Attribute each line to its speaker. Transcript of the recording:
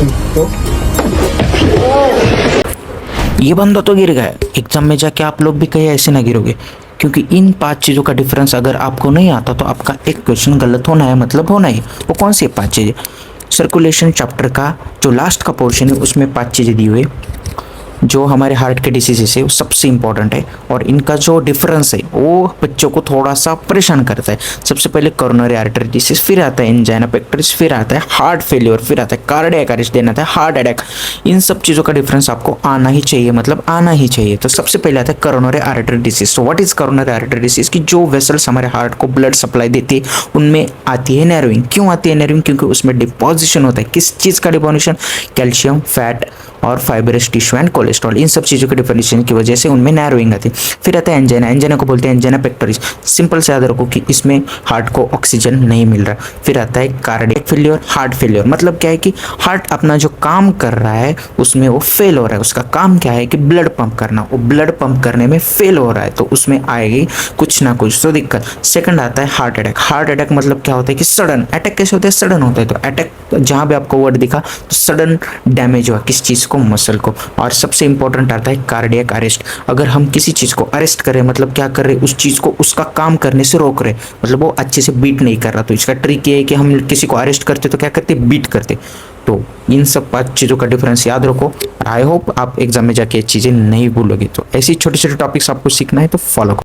Speaker 1: तो
Speaker 2: ये बंदा तो गिर गया। एग्जाम में जाके आप लोग भी कहीं ऐसे ना गिरोगे, क्योंकि इन 5 चीज़ों का डिफरेंस अगर आपको नहीं आता तो आपका एक क्वेश्चन गलत होना है, मतलब होना ही। वो कौन सी 5 चीज़ें? सर्कुलेशन चैप्टर का जो लास्ट का पोर्शन है उसमें 5 चीज़ें दी हुई है जो हमारे हार्ट के डिसीजेस है, वो सबसे इंपॉर्टेंट है। और इनका जो डिफरेंस है वो बच्चों को थोड़ा सा परेशान करता है। सबसे पहले कोरोनरी आर्टरी डिसीज, फिर आता है एंजाइना पेक्टोरिस, फिर आता है हार्ट फेलियर, फिर आता है कार्डियक अरेस्ट, देना आता है हार्ट अटैक। इन सब चीज़ों का डिफरेंस आपको आना ही चाहिए, मतलब आना ही चाहिए। तो सबसे पहले आता है कोरोनरी आर्टरी डिसीज। तो what is coronary artery disease? की जो वेसल्स हमारे हार्ट को ब्लड सप्लाई देती है उनमें आती है नैरोइंग। क्यों आती है नैरोइंग? क्योंकि उसमें डिपोजिशन होता है। किस चीज़ का डिपोजिशन? कैल्शियम, फैट और फाइबरस टिश्यू एंड कोलेस्ट्रॉल। इन सब चीज़ों के डिफरेंशिएशन की वजह से उनमें नैरोइंग आती है। फिर आता है एंजाइना। एंजाइना को बोलते हैं एंजाइना पेक्टोरिस। सिंपल से याद रखो कि इसमें हार्ट को ऑक्सीजन नहीं मिल रहा। फिर आता है कार्डियक फेलियर, हार्ट फेलियर। मतलब क्या है कि हार्ट अपना जो काम कर रहा है उसमें वो फेल हो रहा है। उसका काम क्या है कि ब्लड पंप करना, वो ब्लड पंप करने में फेल हो रहा है, तो उसमें आएगी कुछ ना कुछ तो दिक्कत। सेकंड आता है हार्ट अटैक। हार्ट अटैक मतलब क्या होता है कि सडन अटैक। कैसे होता है? सडन होता है। तो अटैक जहाँ भी आपको वर्ड दिखा तो सडन डैमेज हुआ किस चीज़ को? मसल को। और सबसे इंपॉर्टेंट आता है कार्डियक अरेस्ट। अगर हम किसी चीज़ को अरेस्ट करें मतलब क्या कर रहे? उस चीज़ को उसका काम करने से रोक रहे, मतलब वो अच्छे से बीट नहीं कर रहा। तो इसका ट्रिक ये है कि हम किसी को अरेस्ट करते तो क्या करते? बीट करते। तो इन सब 5 चीज़ों का डिफरेंस याद रखो। आई होप आप एग्जाम में जाके ये चीज़ें नहीं भूलोगे। तो ऐसी छोटे छोटे टॉपिक्स आपको सीखना है तो फॉलो करो।